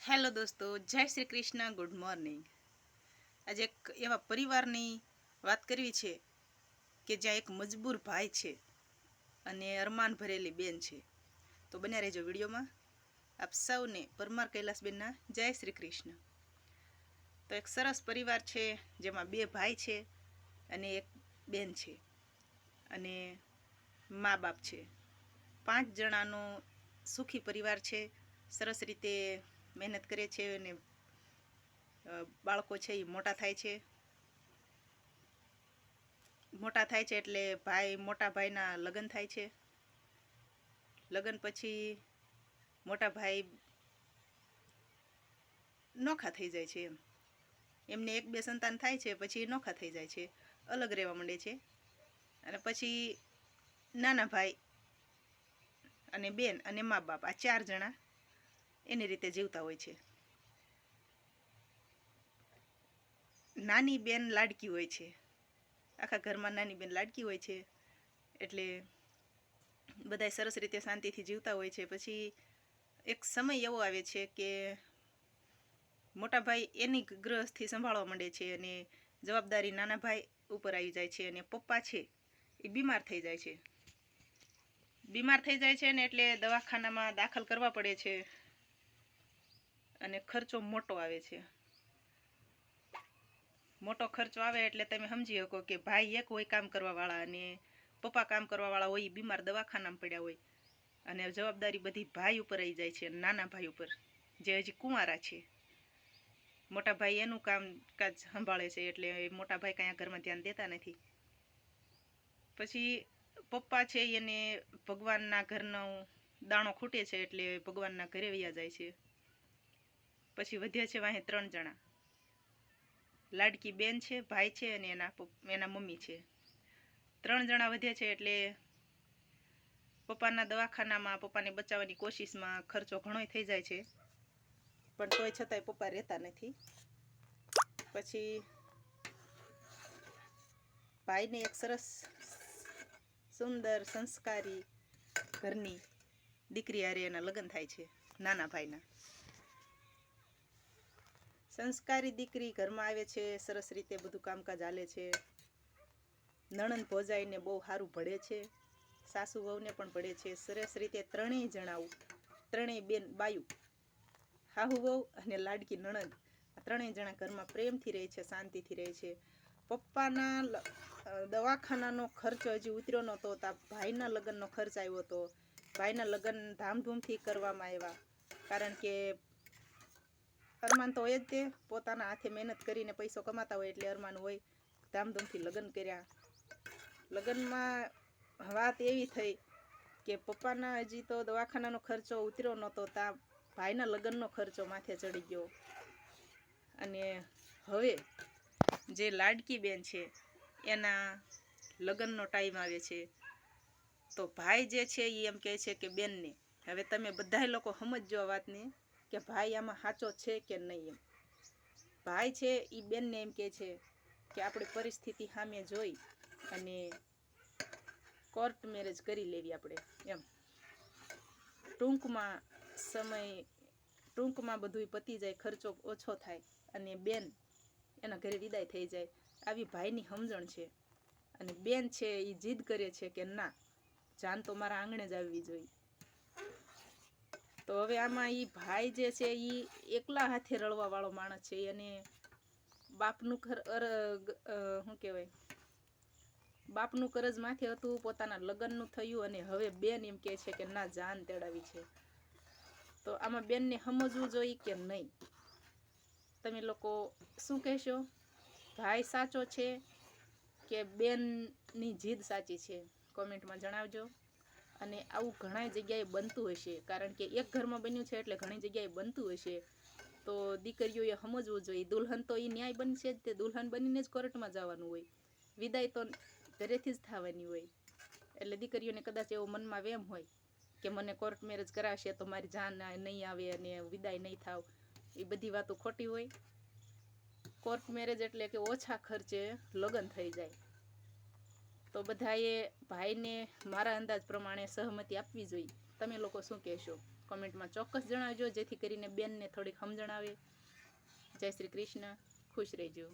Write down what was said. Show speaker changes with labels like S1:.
S1: Hello દોસ્તો, જય Shri Krishna, good morning. આજે એક એવા પરિવારની વાત કરવી છે કે જ્યાં એક મજબૂર ભાઈ છે અને અરમાન ભરેલી બેન છે. તો બન્યા રહેજો વિડીયોમાં. આપ સૌને પરમાર કૈલાસબેનના જય શ્રી કૃષ્ણ. તો એક સરસ પરિવાર છે જેમાં બે ભાઈ છે અને એક બેન છે અને મા બાપ છે. 5 જણાનો સુખી પરિવાર છે. સરસ રીતે મહેનત કરે છે અને બાળકો છે એ મોટા થાય છે એટલે મોટા ભાઈના લગ્ન થાય છે. લગ્ન પછી મોટા ભાઈ નોખા થઈ જાય છે. એમને 1-2 સંતાન થાય છે, પછી નોખા થઈ જાય છે, અલગ રહેવા માંડે છે. અને પછી નાના ભાઈ અને બેન અને મા બાપ આ 4 જણા એની રીતે જીવતા હોય છે. નાની બેન લાડકી હોય છે. આખા ઘરમાં નાની બેન લાડકી હોય છે એટલે બધાય સરસ રીતે શાંતિથી જીવતા હોય છે. પછી એક સમય એવો આવે છે કે મોટા ભાઈ એની ગૃહસ્થી સંભાળવા માંડે છે અને જવાબદારી નાના ભાઈ ઉપર આવી જાય છે અને પપ્પા છે એ બીમાર થઈ જાય છે ને એટલે દવાખાનામાં દાખલ કરવા પડે છે અને ખર્ચો મોટો આવે છે. મોટો ખર્ચો આવે એટલે તમે સમજી શકો કે ભાઈ એક હોય કામ કરવાવાળા અને પપ્પા કામ કરવાવાળા હોય, બીમાર દવાખાનામાં પડ્યા હોય અને જવાબદારી બધી ભાઈ ઉપર આવી જાય છે, નાના ભાઈ ઉપર જે હજી કુંવારા છે. મોટા ભાઈ એનું કામકાજ સંભાળે છે એટલે મોટા ભાઈ કાંઈ ઘરમાં ધ્યાન દેતા નથી. પછી પપ્પા છે એને ભગવાનના ઘરનો દાણો ખૂટે છે એટલે ભગવાનના ઘરે વયા જાય છે. પછી વધ્યા છે વાહે 3 જણા. લાડકી બેન છે, ભાઈ છે અને એના મમ્મી છે. 3 જણા વધે છે એટલે પપ્પાના દવાખાનામાં પપ્પાને બચાવવાની કોશિશમાં ખર્ચો ઘણોય થઈ જાય છે, પણ તોય છતાંય પપ્પા રહેતા નથી. પછી ભાઈને એક સરસ સુંદર સંસ્કારી ઘરની દીકરી હારે એના લગ્ન થાય છે. નાના ભાઈના સંસ્કારી દીકરી ઘરમાં આવે છે, સરસ રીતે બધું કામકાજ હાલે છે. નણંદ ભોજાઈને બહુ સારું ભળે છે, સાસુ વહુને પણ ભળે છે સરસ રીતે. ત્રણેય બેન બાયુ, હાહુ વહુ અને લાડકી નણંદ, આ 3 જણા ઘરમાં પ્રેમથી રહે છે, શાંતિથી રહે છે. પપ્પાના દવાખાનાનો ખર્ચ હજી ઉતર્યો નહોતો, ભાઈના લગ્નનો ખર્ચ આવ્યો હતો. ભાઈના લગ્ન ધામધૂમથી કરવામાં આવ્યા, કારણ કે અરમાન તો હોય જ તે પોતાના હાથે મહેનત કરીને પૈસો કમાતા હોય એટલે અરમાન હોય. ધામધૂમથી લગ્ન કર્યા. લગ્નમાં વાત એવી થઈ કે પપ્પાના હજી તો દવાખાનાનો ખર્ચો ઉતર્યો નહોતો, ત્યાં ભાઈના લગ્નનો ખર્ચો માથે ચડી ગયો. અને હવે જે લાડકી બેન છે એના લગ્નનો ટાઈમ આવે છે તો ભાઈ જે છે એ એમ કહે છે કે બેનને, હવે તમે બધાય લોકો સમજજો આ વાતને કે ભાઈ આમાં સાચો છે કે નહીં. એમ ભાઈ છે એ બેનને એમ કહે છે કે આપણી પરિસ્થિતિ સામે જોઈ અને કોર્ટ મેરેજ કરી લેવી આપણે. એમ ટૂંકમાં બધું પતી જાય, ખર્ચો ઓછો થાય અને બેન એના ઘરે વિદાય થઈ જાય, આવી ભાઈની સમજણ છે. અને બેન છે એ જીદ કરે છે કે ના, જાન તો મારા આંગણે જ આવવી જોઈએ. તો હવે આમાં એ ભાઈ જે છે એ એકલા હાથે રળવા વાળો માણસ છે અને બાપનું બાપનું કરજ માથે હતું, પોતાના લગ્નનું થયું અને હવે બેન એમ કહે છે કે ના, જાન તેડાવી છે. તો આમાં બેનને સમજવું જોઈએ કે નહીં? તમે લોકો શું કહેશો? ભાઈ સાચો છે કે બેનની જીદ સાચી છે? કોમેન્ટમાં જણાવજો. અને આવું ઘણા જગ્યાએ બનતું હશે, કારણ કે એક ઘરમાં બન્યું છે એટલે ઘણી જગ્યાએ બનતું હશે. તો દીકરીઓએ સમજવું જોઈએ. દુલ્હન તો એ ન્યાય બનશે જ, તે દુલ્હન બનીને જ કોર્ટમાં જવાનું હોય, વિદાય તો ઘરેથી જ થવાની હોય. એટલે દીકરીઓને કદાચ એવો મનમાં વેમ હોય કે મને કોર્ટ મેરેજ કરાવશે તો મારી જાન નહીં આવે અને વિદાય નહીં થાવ, એ બધી વાતો ખોટી હોય. કોર્ટ મેરેજ એટલે કે ઓછા ખર્ચે લગ્ન થઈ જાય. તો બધાએ ભાઈને મારા અંદાજ પ્રમાણે સહમતિ આપવી જોઈએ. તમે લોકો શું કહેશો? કોમેન્ટમાં ચોક્કસ જણાવજો, જેથી કરીને બેનને થોડીક સમજણ આવે. જય શ્રી કૃષ્ણ, ખુશ રહેજો.